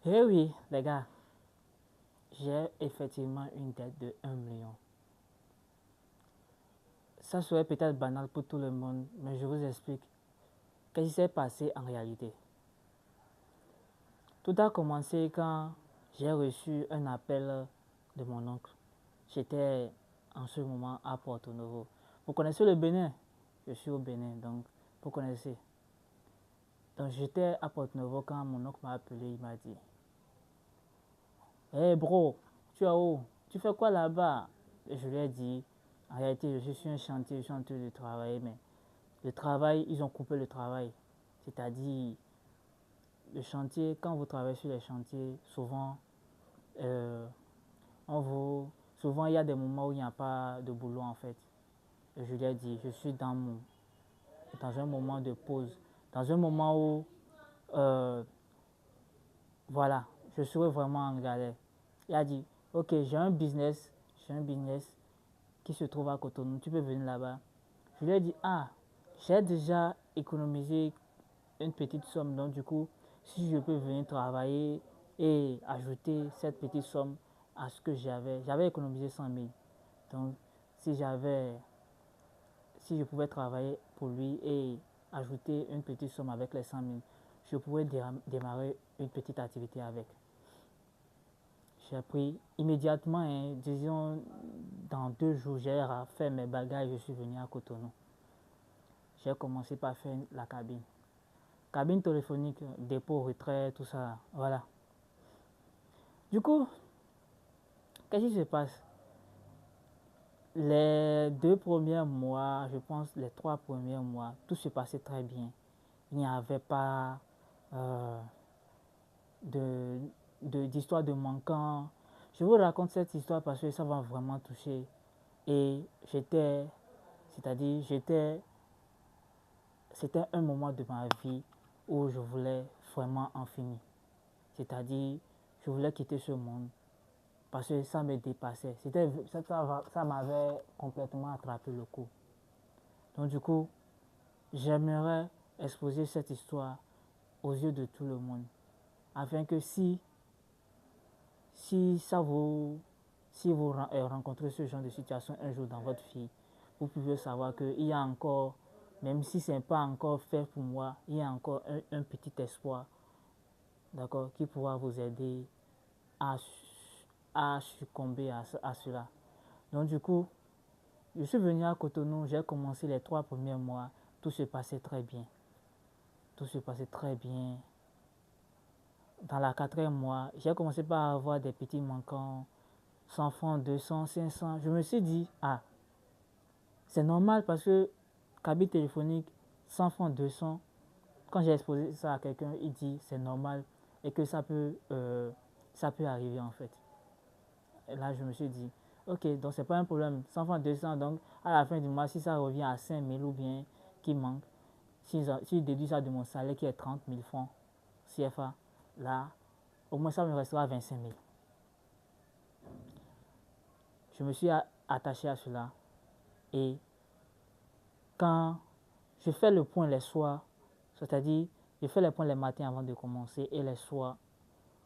Eh oui, les gars, j'ai effectivement une dette de 1 million. Ça serait peut-être banal pour tout le monde, mais je vous explique. Qu'est-ce qui s'est passé en réalité? Tout a commencé quand j'ai reçu un appel de mon oncle. J'étais en ce moment à Porto Novo. Vous connaissez le Bénin? Je suis au Bénin, donc vous connaissez. Donc j'étais à Porto Novo quand mon oncle m'a appelé, il m'a dit: Hey bro, tu es où? Tu fais quoi là-bas? Et je lui ai dit: en réalité, je suis sur un chantier, je suis en train de travailler, mais le travail, ils ont coupé le travail. C'est-à-dire, le chantier, quand vous travaillez sur les chantiers, souvent, euh, on vous, souvent il y a des moments où il n'y a pas de boulot en fait. Et je lui ai dit: je suis dans un moment de pause, dans un moment où, euh, voilà, je serai vraiment en galère. Il a dit: ok, j'ai un business qui se trouve à Cotonou, tu peux venir là-bas. Je lui ai dit: ah, j'ai déjà économisé une petite somme, donc du coup, si je peux venir travailler et ajouter cette petite somme à ce que j'avais économisé 100 000. Donc, si j'avais, si je pouvais travailler pour lui et ajouter une petite somme avec les 100 000, je pourrais démarrer une petite activité avec. J'ai pris immédiatement, hein, disons, dans 2 jours, j'ai fait mes bagages et je suis venu à Cotonou. J'ai commencé par faire la cabine. Cabine téléphonique, dépôt, retrait, tout ça, voilà. Du coup, qu'est-ce qui se passe? Les 2 premiers mois, je pense les 3 premiers mois, tout se passait très bien. Il n'y avait pas euh, de, d'histoire de manquant. Je vous raconte cette histoire parce que ça va vraiment toucher. Et c'était un moment de ma vie où je voulais vraiment en finir. C'est-à-dire, je voulais quitter ce monde parce que ça me dépassait. Ça m'avait complètement attrapé le coup. Donc du coup, j'aimerais exposer cette histoire aux yeux de tout le monde afin que si ça vous, si vous rencontrez ce genre de situation un jour dans votre vie, vous pouvez savoir qu'il y a encore, même si ce n'est pas encore fait pour moi, il y a encore un petit espoir, d'accord, qui pourra vous aider à, à succomber à cela. Donc du coup, je suis venu à Cotonou, j'ai commencé les 3 premiers mois, tout se passait très bien. Tout se passait très bien. Dans la 4e mois, j'ai commencé par avoir des petits manquants, 100 francs, 200, 500. Je me suis dit: ah, c'est normal parce que cabine téléphonique, 100 francs, 200. Quand j'ai exposé ça à quelqu'un, il dit c'est normal et que ça peut arriver en fait. Et là, je me suis dit: ok, donc c'est pas un problème. 100 francs, 200, donc à la fin du mois, si ça revient à 5 000 ou bien qui manque, si je déduis ça de mon salaire qui est 30 000 francs CFA, là, au moins ça me restera 25 000. Je me suis attaché à cela et quand je fais le point les soirs, c'est-à-dire je fais le point les matins avant de commencer et les soirs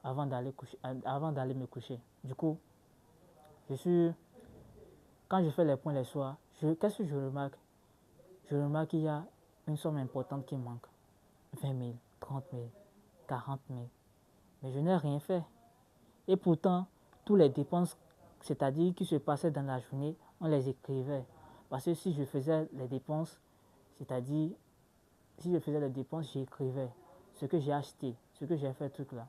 avant d'aller me coucher. Du coup, je suis, quand je fais les points les soirs, qu'est-ce que je remarque? Je remarque qu'il y a une somme importante qui manque. 20 000, 30 000, 40 000. Mais je n'ai rien fait. Et pourtant, toutes les dépenses, c'est-à-dire qui se passaient dans la journée, on les écrivait. Parce que si je faisais les dépenses, c'est-à-dire, si je faisais les dépenses, j'écrivais ce que j'ai acheté, ce que j'ai fait, truc là.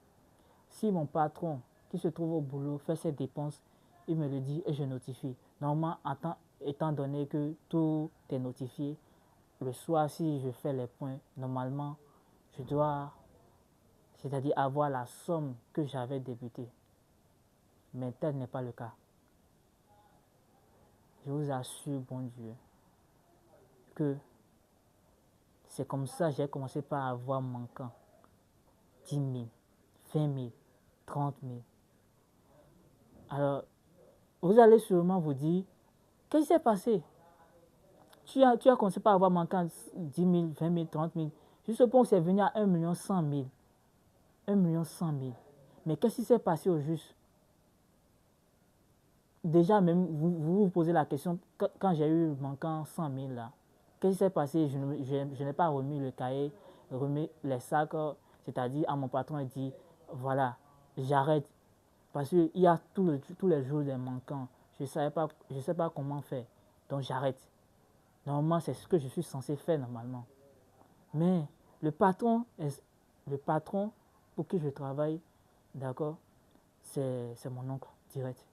Si mon patron, qui se trouve au boulot, fait ses dépenses, il me le dit et je notifie. Normalement, étant donné que tout est notifié, le soir, si je fais les points, normalement, je dois, c'est-à-dire avoir la somme que j'avais débutée. Mais tel n'est pas le cas. Je vous assure, bon Dieu, que c'est comme ça que j'ai commencé par avoir manquant 10 000, 20 000, 30 000. Alors, vous allez sûrement vous dire: qu'est-ce qui s'est passé? Tu as commencé par avoir manquant 10 000, 20 000, 30 000. Juste pour que c'est venu à 1 100 000. 1 100 000. Mais qu'est-ce qui s'est passé au juste? Déjà, même vous posez la question, quand j'ai eu manquant 100 000 là, qu'est-ce qui s'est passé? Je n'ai pas remis le cahier, remis les sacs, c'est-à-dire à mon patron, il dit, voilà, j'arrête. Parce qu'il y a tous les jours des manquants. Je ne sais pas comment faire. Donc j'arrête. Normalement, c'est ce que je suis censé faire normalement. Mais le patron, le patron pour qui je travaille, d'accord, c'est mon oncle direct.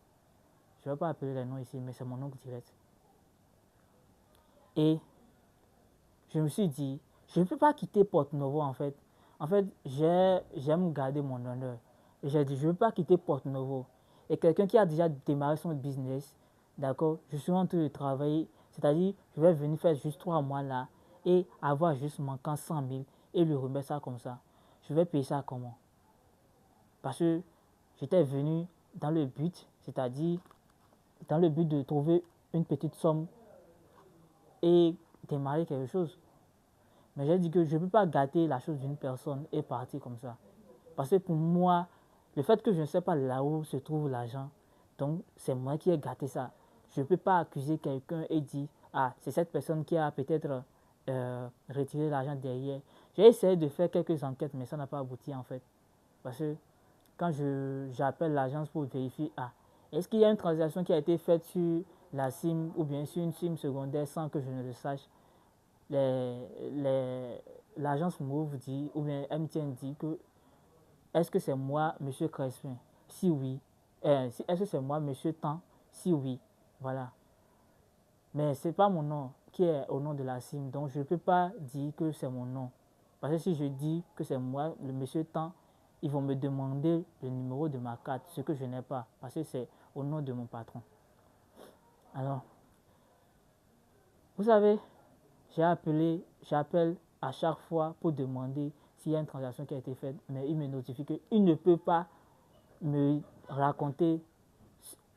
Je ne vais pas appeler les noms ici, mais c'est mon oncle direct. Et je me suis dit, je ne peux pas quitter Porto Novo en fait. En fait, j'aime garder mon honneur. Et j'ai dit, je ne veux pas quitter Porto Novo. Et quelqu'un qui a déjà démarré son business, d'accord, je suis en train de travailler, c'est-à-dire, je vais venir faire juste 3 mois là et avoir juste manquant 100 000 et lui remettre ça comme ça. Je vais payer ça comment? Parce que j'étais venu dans le but, c'est-à-dire, dans le but de trouver une petite somme et démarrer quelque chose. Mais j'ai dit que je ne peux pas gâter la chose d'une personne et partir comme ça. Parce que pour moi, le fait que je ne sais pas là où se trouve l'argent, donc c'est moi qui ai gâté ça. Je ne peux pas accuser quelqu'un et dire, ah, c'est cette personne qui a peut-être retiré l'argent derrière. J'ai essayé de faire quelques enquêtes, mais ça n'a pas abouti en fait. Parce que quand j'appelle l'agence pour vérifier, ah, est-ce qu'il y a une transaction qui a été faite sur la SIM ou bien sur une SIM secondaire sans que je ne le sache, l'agence Move dit, ou bien MTN dit que est-ce que c'est moi, monsieur Crespin? Si oui. Est-ce que c'est moi, monsieur Tan? Si oui. Voilà. Mais ce n'est pas mon nom qui est au nom de la SIM. Donc je ne peux pas dire que c'est mon nom. Parce que si je dis que c'est moi, le monsieur Tan, ils vont me demander le numéro de ma carte, ce que je n'ai pas. Parce que c'est au nom de mon patron. Alors, vous savez, j'appelle à chaque fois pour demander s'il y a une transaction qui a été faite, mais il me notifie qu'il ne peut pas me raconter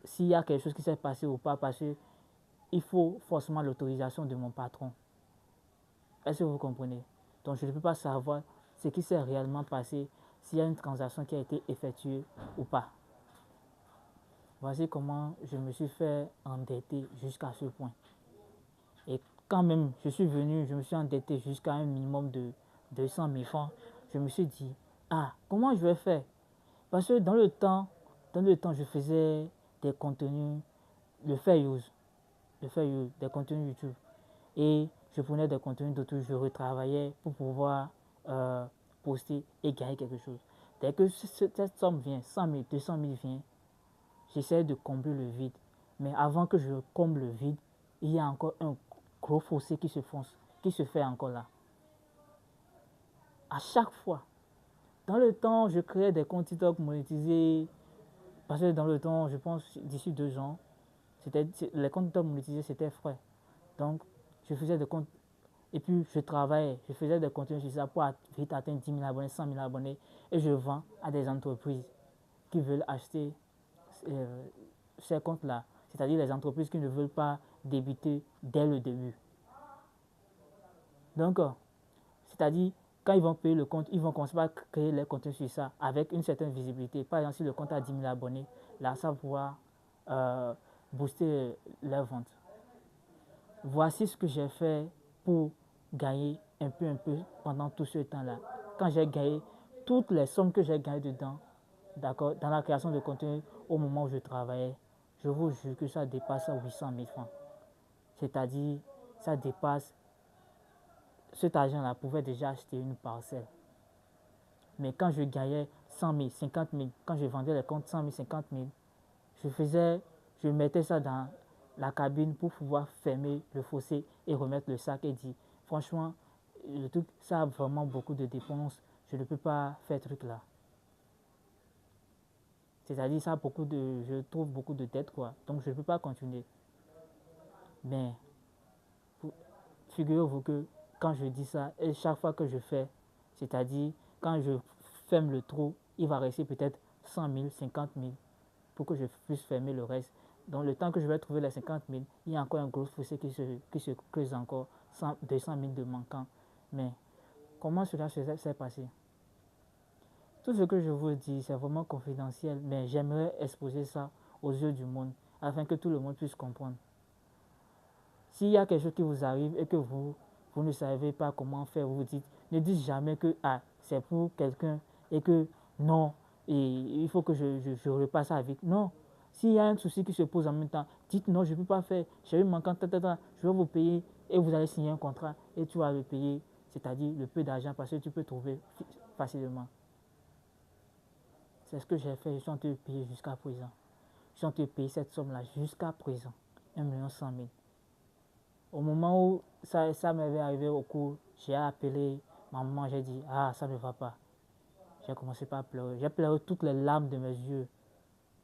s'il y a quelque chose qui s'est passé ou pas, parce qu'il faut forcément l'autorisation de mon patron. Est-ce que vous comprenez? Donc je ne peux pas savoir ce qui s'est réellement passé, s'il y a une transaction qui a été effectuée ou pas. Voici comment je me suis fait endetter jusqu'à ce point. Et quand même je suis venu, je me suis endetté jusqu'à un minimum de 200 000 francs. Je me suis dit, ah, comment je vais faire? Parce que dans le temps, je faisais des contenus, le fair use, des contenus YouTube. Et je prenais des contenus d'autres, je retravaillais pour pouvoir poster et gagner quelque chose. Dès que cette somme vient, 100 000, 200 000 vient, j'essaie de combler le vide. Mais avant que je comble le vide, il y a encore un gros fossé qui se fait encore là. À chaque fois. Dans le temps, je créais des comptes TikTok monétisés. Parce que dans le temps, je pense, d'ici 2 ans, les comptes TikTok monétisés, c'était frais. Donc, je faisais des comptes. Et puis, je travaillais. Je faisais des contenus sur ça pour vite atteindre 10 000 abonnés, 100 000 abonnés. Et je vends à des entreprises qui veulent acheter ces comptes-là. C'est-à-dire les entreprises qui ne veulent pas débuter dès le début. Donc, c'est-à-dire, quand ils vont payer le compte, ils vont commencer par créer les contenus sur ça avec une certaine visibilité. Par exemple, si le compte a 10 000 abonnés, là, ça va pouvoir booster leurs ventes. Voici ce que j'ai fait pour gagner un peu pendant tout ce temps-là. Quand j'ai gagné toutes les sommes que j'ai gagnées dedans, d'accord, dans la création de contenu au moment où je travaillais, je vous jure que ça dépasse 800 000 francs. C'est-à-dire, ça dépasse, cet argent-là pouvait déjà acheter une parcelle. Mais quand je gagnais 100 000, 50 000, quand je vendais les comptes 100 000, 50 000, je mettais ça dans la cabine pour pouvoir fermer le fossé et remettre le sac et dire, franchement, le truc, ça a vraiment beaucoup de dépenses, je ne peux pas faire ce truc là. C'est-à-dire, ça a je trouve beaucoup de dettes, quoi. Donc, je ne peux pas continuer. Mais, figurez-vous que quand je dis ça, et chaque fois que je fais, c'est-à-dire, quand je ferme le trou, il va rester peut-être 100 000, 50 000 pour que je puisse fermer le reste. Donc, le temps que je vais trouver les 50 000, il y a encore un gros fossé qui se creuse encore, 200 000 de manquants. Mais, comment cela s'est passé? Tout ce que je vous dis, c'est vraiment confidentiel, mais j'aimerais exposer ça aux yeux du monde, afin que tout le monde puisse comprendre. S'il y a quelque chose qui vous arrive et que vous ne savez pas comment faire, vous vous dites, ne dites jamais que ah, c'est pour quelqu'un et que non, et il faut que je repasse avec. Non, s'il y a un souci qui se pose en même temps, dites non, je ne peux pas faire, j'ai eu manquant, je vais vous payer et vous allez signer un contrat et tu vas le payer, c'est-à-dire le peu d'argent parce que tu peux trouver facilement. C'est ce que j'ai fait, je suis en train de payer jusqu'à présent. Je suis en train de payer cette somme-là jusqu'à présent, 1,1 million. Au moment où ça m'avait arrivé au cours, j'ai appelé ma maman, j'ai dit, ah, ça ne va pas. J'ai commencé par pleurer. J'ai pleuré toutes les larmes de mes yeux.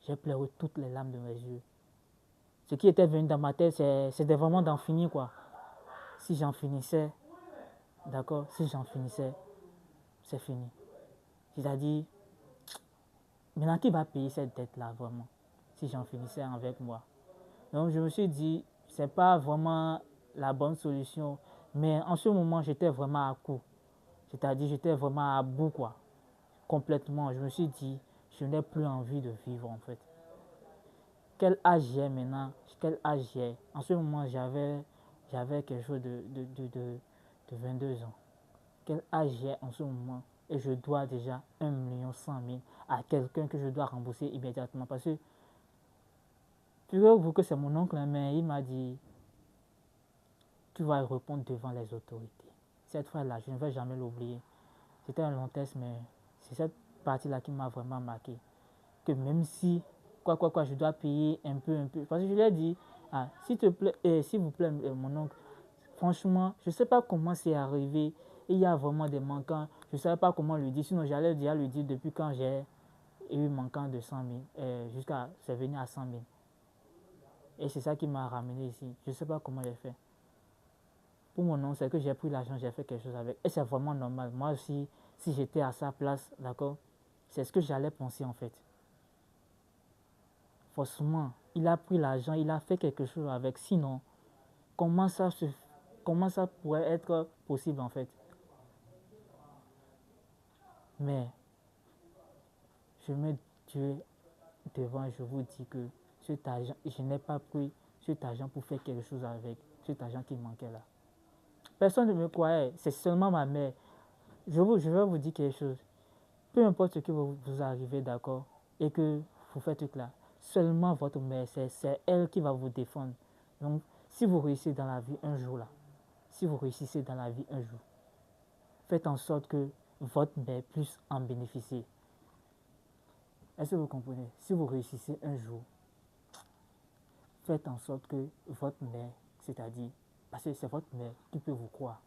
J'ai pleuré toutes les larmes de mes yeux. Ce qui était venu dans ma tête, c'était vraiment d'en finir, quoi. Si j'en finissais, d'accord, si j'en finissais, c'est fini. C'est-à-dire, maintenant, qui va payer cette dette-là, vraiment, si j'en finissais avec moi? Donc, je me suis dit, c'est pas vraiment la bonne solution. Mais en ce moment, j'étais vraiment à court. C'est-à-dire, j'étais vraiment à bout, quoi. Complètement. Je me suis dit, je n'ai plus envie de vivre, en fait. Quel âge j'ai maintenant? Quel âge j'ai? En ce moment, j'avais quelque chose de 22 ans. Quel âge j'ai en ce moment? Et je dois déjà 1,1 million à quelqu'un que je dois rembourser immédiatement. Parce que, figurez-vous que c'est mon oncle, mais il m'a dit, tu vas répondre devant les autorités. Cette fois-là, je ne vais jamais l'oublier. C'était un long test, mais c'est cette partie-là qui m'a vraiment marqué. Que même si, je dois payer un peu. Parce que je lui ai dit, ah, s'il te plaît, s'il vous plaît, mon oncle, franchement, je ne sais pas comment c'est arrivé. Il y a vraiment des manquants. Je ne savais pas comment lui dire. Sinon, j'allais déjà lui dire depuis quand j'ai eu manquant de 100 000. Jusqu'à, c'est venu à 100 000. Et c'est ça qui m'a ramené ici. Je ne sais pas comment j'ai fait. Pour mon nom, c'est que j'ai pris l'argent, j'ai fait quelque chose avec. Et c'est vraiment normal. Moi aussi, si j'étais à sa place, d'accord, c'est ce que j'allais penser en fait. Forcément, il a pris l'argent, il a fait quelque chose avec. Sinon, comment ça, comment ça pourrait être possible en fait? Mais je me Dieu devant, je vous dis que cet argent, je n'ai pas pris cet argent pour faire quelque chose avec cet argent qui manquait là. Personne ne me croyait, c'est seulement ma mère. Je vais vous dire quelque chose. Peu importe ce que vous arrivez, d'accord, et que vous faites tout là, seulement votre mère, c'est elle qui va vous défendre. Donc, si vous réussissez dans la vie un jour là, si vous réussissez dans la vie un jour, faites en sorte que votre mère puisse en bénéficier. Est-ce que vous comprenez? Si vous réussissez un jour, faites en sorte que votre mère, c'est-à-dire, parce que c'est votre mère qui peut vous croire.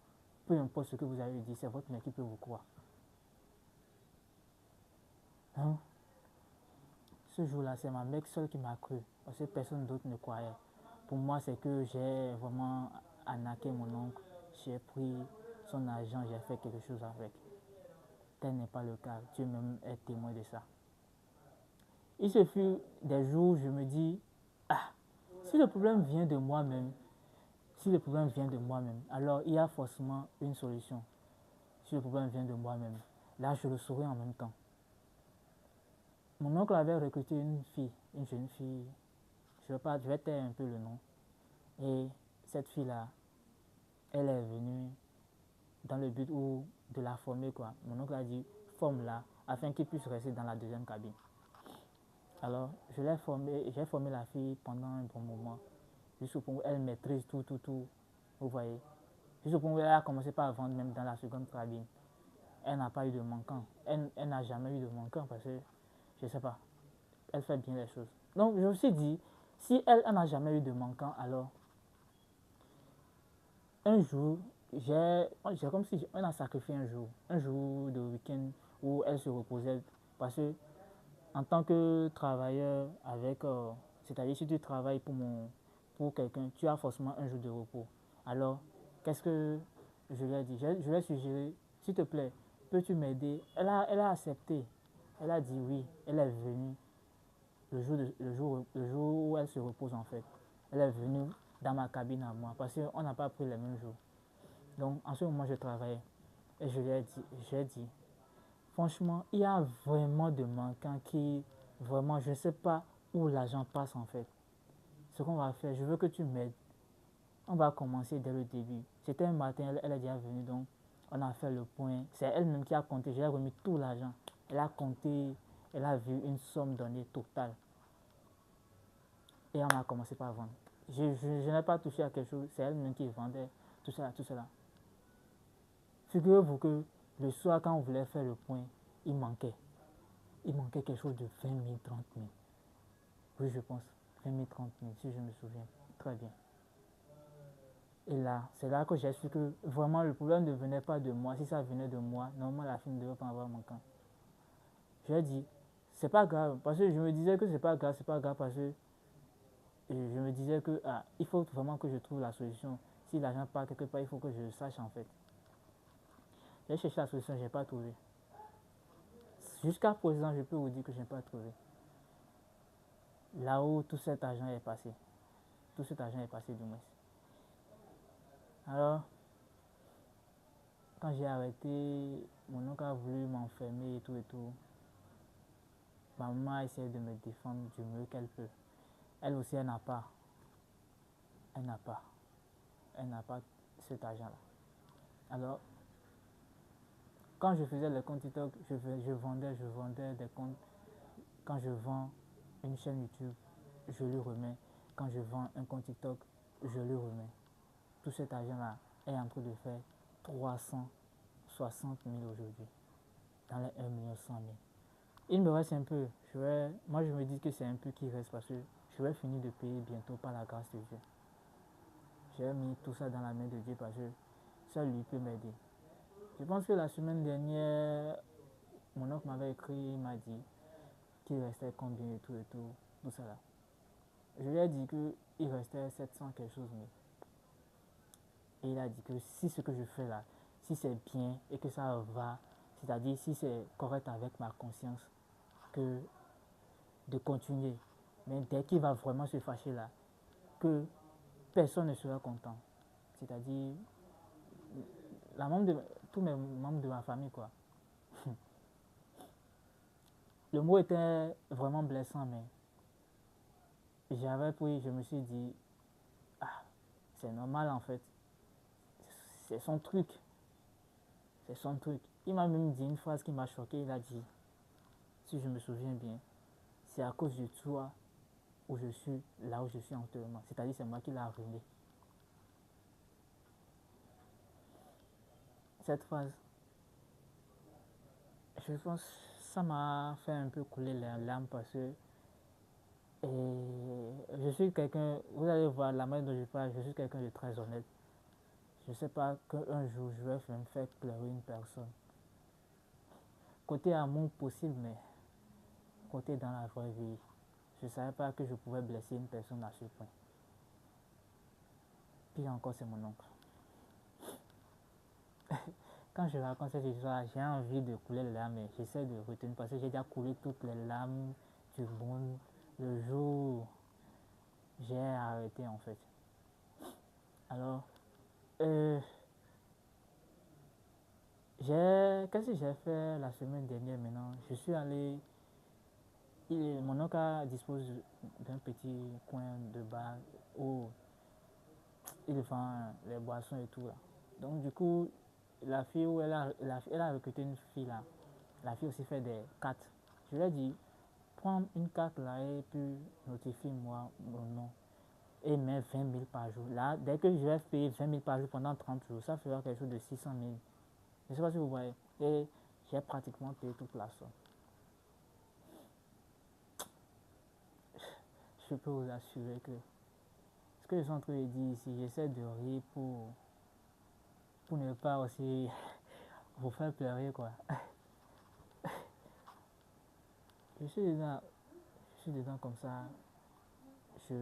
Peu importe ce que vous avez dit, c'est votre mère qui peut vous croire. Hein? Ce jour-là, c'est ma mère seule qui m'a cru, parce que personne d'autre ne croyait. Pour moi, c'est que j'ai vraiment arnaqué mon oncle. J'ai pris son argent, j'ai fait quelque chose avec. Tel n'est pas le cas. Dieu même est témoin de ça. Il se fut des jours où je me dis, ah, si le problème vient de moi-même, alors il y a forcément une solution. Si le problème vient de moi-même, là je le saurai en même temps. Mon oncle avait recruté une fille, une jeune fille, je vais taire un peu le nom. Et cette fille-là, elle est venue dans le but de la former, quoi. Mon oncle a dit, forme-la afin qu'il puisse rester dans la deuxième cabine. Alors, j'ai formé la fille pendant un bon moment. Jusqu'au point où elle maîtrise tout. Vous voyez. Jusqu'au point où elle a commencé par vendre même dans la seconde cabine. Elle n'a pas eu de manquant. Elle n'a jamais eu de manquant parce que, je ne sais pas, elle fait bien les choses. Donc, je me suis dit, si elle n'a jamais eu de manquant, alors, un jour, j'ai comme si on a sacrifié un jour de week-end où elle se reposait. Parce que, en tant que travailleur avec, c'est-à-dire si tu travailles pour quelqu'un, tu as forcément un jour de repos. Alors, qu'est-ce que je lui ai dit? Je lui ai suggéré, s'il te plaît, peux-tu m'aider? Elle a accepté. Elle a dit oui. Elle est venue le jour où elle se repose en fait. Elle est venue dans ma cabine à moi parce qu'on n'a pas pris les mêmes jours. Donc, en ce moment, je travaillais et je lui ai dit, franchement, il y a vraiment de manquants qui, vraiment, je ne sais pas où l'argent passe en fait. Ce qu'on va faire, je veux que tu m'aides. On va commencer dès le début. C'était un matin, elle est déjà venue, donc on a fait le point. C'est elle-même qui a compté, j'ai remis tout l'argent. Elle a compté, elle a vu une somme donnée totale. Et on a commencé par vendre. Je n'ai pas touché à quelque chose, c'est elle-même qui vendait tout cela, tout cela. Figurez-vous que le soir, quand on voulait faire le point, il manquait. Il manquait quelque chose de 20 000, 30 000. Oui, je pense. 20 000, 30 000, si je me souviens. Très bien. Et là, c'est là que j'ai su que vraiment le problème ne venait pas de moi. Si ça venait de moi, normalement la fille ne devait pas avoir manquant. Je lui ai dit, c'est pas grave. Parce que je me disais que c'est pas grave, parce que je me disais que il faut vraiment que je trouve la solution. Si l'argent part quelque part, il faut que je le sache en fait. J'ai cherché la solution, je n'ai pas trouvé. Jusqu'à présent, je peux vous dire que je n'ai pas trouvé. Là où tout cet argent est passé. Tout cet argent est passé du moins. Alors, quand j'ai arrêté, mon oncle a voulu m'enfermer et tout. Ma maman a essayé de me défendre du mieux qu'elle peut. Elle aussi, elle n'a pas. Elle n'a pas. Elle n'a pas cet argent-là. Alors, quand je faisais les comptes TikTok, je vendais des comptes. Quand je vends une chaîne YouTube, je lui remets. Quand je vends un compte TikTok, je lui remets. Tout cet argent-là est en train de faire 360 000 aujourd'hui, dans les 1 100 000. Il me reste un peu. Moi, je me dis que c'est un peu qui reste parce que je vais finir de payer bientôt par la grâce de Dieu. J'ai mis tout ça dans la main de Dieu parce que ça lui peut m'aider. Je pense que la semaine dernière, mon oncle m'avait écrit, il m'a dit qu'il restait combien tout ça là. Je lui ai dit qu'il restait 700 quelque chose. Et il a dit que si ce que je fais là, si c'est bien et que ça va, c'est-à-dire si c'est correct avec ma conscience, que de continuer. Mais dès qu'il va vraiment se fâcher là, que personne ne sera content. C'est-à-dire tous mes membres de ma famille quoi. Le mot était vraiment blessant, mais je me suis dit, c'est normal en fait. C'est son truc. C'est son truc. Il m'a même dit une phrase qui m'a choqué. Il a dit, si je me souviens bien, c'est à cause de toi où je suis là où je suis actuellement. C'est-à-dire c'est moi qui l'ai ruiné. Cette phrase, je pense, ça m'a fait un peu couler les larmes parce que je suis quelqu'un, vous allez voir la manière dont je parle, je suis quelqu'un de très honnête. Je ne sais pas qu'un jour je vais me faire pleurer une personne. Côté amour possible, mais côté dans la vraie vie, je ne savais pas que je pouvais blesser une personne à ce point. Puis encore, c'est mon oncle. Quand je raconte cette histoire, j'ai envie de couler les larmes, mais j'essaie de retenir parce que j'ai déjà coulé toutes les larmes du monde le jour où j'ai arrêté en fait. Alors, qu'est-ce que j'ai fait la semaine dernière maintenant? Je suis allé, mon oncle dispose d'un petit coin de bar où il vend les boissons et tout là. Donc du coup, la fille où elle a recruté une fille là. La fille aussi fait des cartes. Je lui ai dit, prends une carte là et puis notifie-moi mon nom. Et mets 20 000 par jour. Là, dès que je vais payer 20 000 par jour pendant 30 jours, ça fera quelque chose de 600 000. Je ne sais pas si vous voyez. Et j'ai pratiquement payé toute la somme. Je peux vous assurer que ce que je suis en train de dire ici, j'essaie de rire pour ne pas aussi vous faire pleurer quoi. Je suis dedans, comme ça. Je,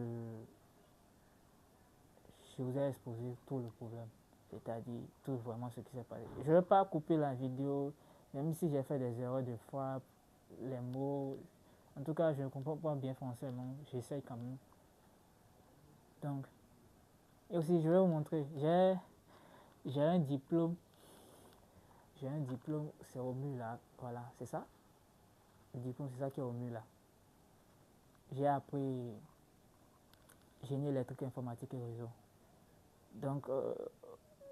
je vous ai exposé tout le problème, c'est-à-dire tout vraiment ce qui s'est passé. Je ne vais pas couper la vidéo, même si j'ai fait des erreurs de frappe, les mots. En tout cas, je ne comprends pas bien français, mais j'essaye quand même. Donc, et aussi, je vais vous montrer, j'ai un diplôme, j'ai un diplôme, c'est au mur là. Voilà, c'est ça. Le diplôme, c'est ça qui est au mur là. J'ai appris génie électrique, informatique et réseau. Donc,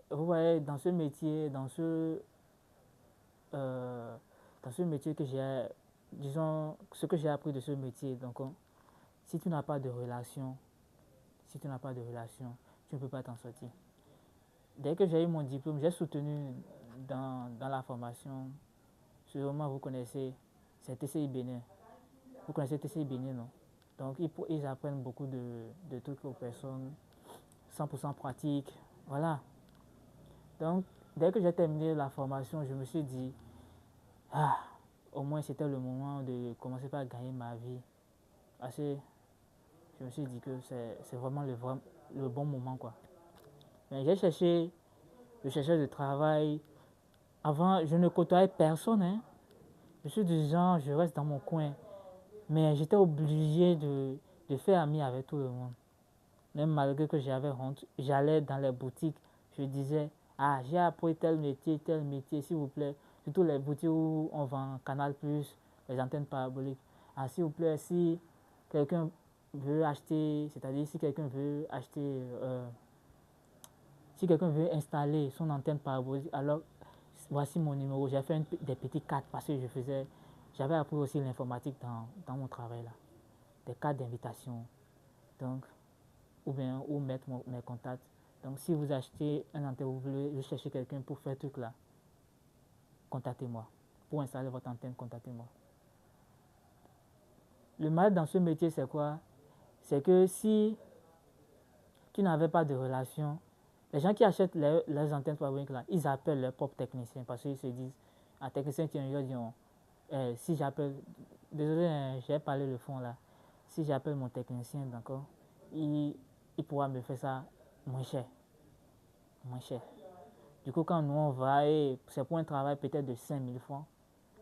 vous voyez, euh, dans ce métier que j'ai, disons, ce que j'ai appris de ce métier, donc, si tu n'as pas de relation, si tu n'as pas de relation, tu ne peux pas t'en sortir. Dès que j'ai eu mon diplôme, j'ai soutenu dans la formation. Sûrement, vous connaissez, c'est TCI Bénin. Vous connaissez TCI Bénin, non? Donc, ils apprennent beaucoup de trucs aux personnes, 100% pratique. Voilà. Donc, dès que j'ai terminé la formation, je me suis dit, ah, au moins c'était le moment de commencer par gagner ma vie. Parce que je me suis dit que c'est vraiment le bon moment, quoi. Mais je cherchais du travail. Avant, je ne côtoyais personne, hein. Je suis du genre, je reste dans mon coin. Mais j'étais obligé de faire ami avec tout le monde. Même malgré que j'avais honte, j'allais dans les boutiques, je disais, ah, j'ai appris tel métier, s'il vous plaît. Surtout les boutiques où on vend Canal+, les antennes paraboliques. Ah, s'il vous plaît, si quelqu'un veut acheter, c'est-à-dire si quelqu'un veut installer son antenne parabolique, alors voici mon numéro. J'ai fait des petits cartes parce que j'avais appris aussi l'informatique dans mon travail là. Des cartes d'invitation. Donc, ou mettre mes contacts. Donc, si vous achetez un antenne, vous voulez chercher quelqu'un pour faire ce truc là, contactez-moi. Pour installer votre antenne, contactez-moi. Le mal dans ce métier, c'est quoi? C'est que si tu n'avais pas de relation, les gens qui achètent les antennes paraboliques là, ils appellent leur propre technicien parce qu'ils se disent, un technicien qui est dit, si j'appelle, désolé, j'ai parlé le fond là, si j'appelle mon technicien, d'accord, il pourra me faire ça moins cher. Moins cher. Du coup, quand nous on va, et c'est pour un travail peut-être de 5000 francs,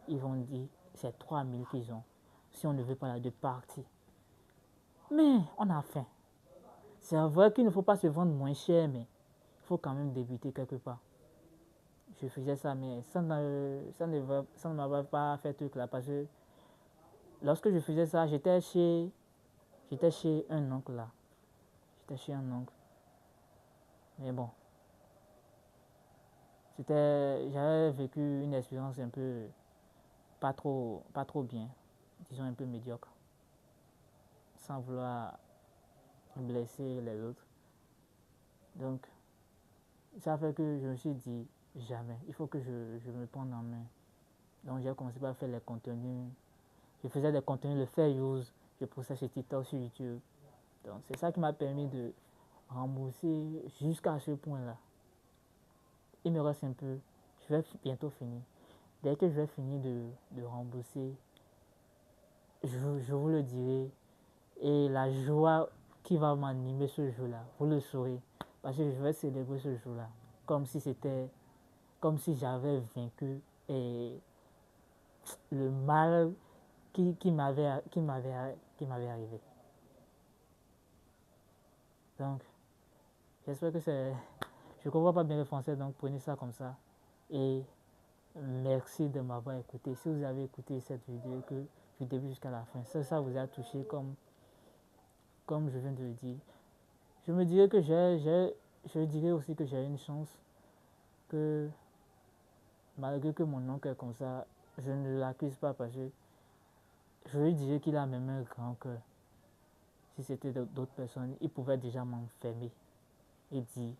ils vont dire c'est 3000 qu'ils ont. Si on ne veut pas la deux parties. Mais on a faim. C'est vrai qu'il ne faut pas se vendre moins cher, mais il faut quand même débuter quelque part. Je faisais ça, mais ça ne m'avait pas fait truc là. Parce que lorsque je faisais ça, j'étais chez un oncle là. J'étais chez un oncle. Mais bon, j'avais vécu une expérience un peu pas trop bien, disons un peu médiocre, sans vouloir blesser les autres. Donc, ça fait que je me suis dit, jamais, il faut que je me prenne en main. Donc, j'ai commencé par faire les contenus. Je faisais des contenus de fair use, je postais sur TikTok, sur YouTube. Donc, c'est ça qui m'a permis de rembourser jusqu'à ce point-là. Il me reste un peu, je vais bientôt finir. Dès que je vais finir de rembourser, je vous le dirai. Et la joie qui va m'animer ce jour-là, vous le saurez. Parce que je vais célébrer ce jour-là comme si j'avais vaincu et le mal qui m'avait arrivé. Donc, j'espère que c'est... Je ne comprends pas bien le français, donc prenez ça comme ça. Et merci de m'avoir écouté. Si vous avez écouté cette vidéo du début jusqu'à la fin, ça vous a touché comme je viens de le dire. Je me dirais que je dirais aussi que j'ai une chance que malgré que mon oncle est comme ça, je ne l'accuse pas parce que je lui dirais qu'il a même un grand cœur. Si c'était d'autres personnes, il pouvait déjà m'enfermer et dire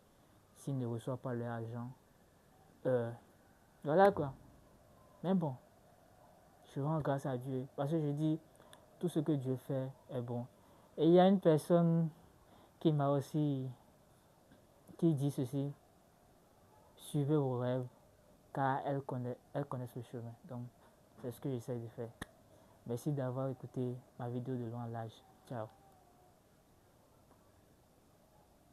s'il ne reçoit pas leur argent. Voilà quoi. Mais bon, je rends grâce à Dieu parce que je dis tout ce que Dieu fait est bon. Et il y a une personne qui m'a aussi qui dit ceci, suivez vos rêves car elle connaît ce chemin. Donc c'est ce que j'essaie de faire. Merci d'avoir écouté ma vidéo de loin en large. Ciao.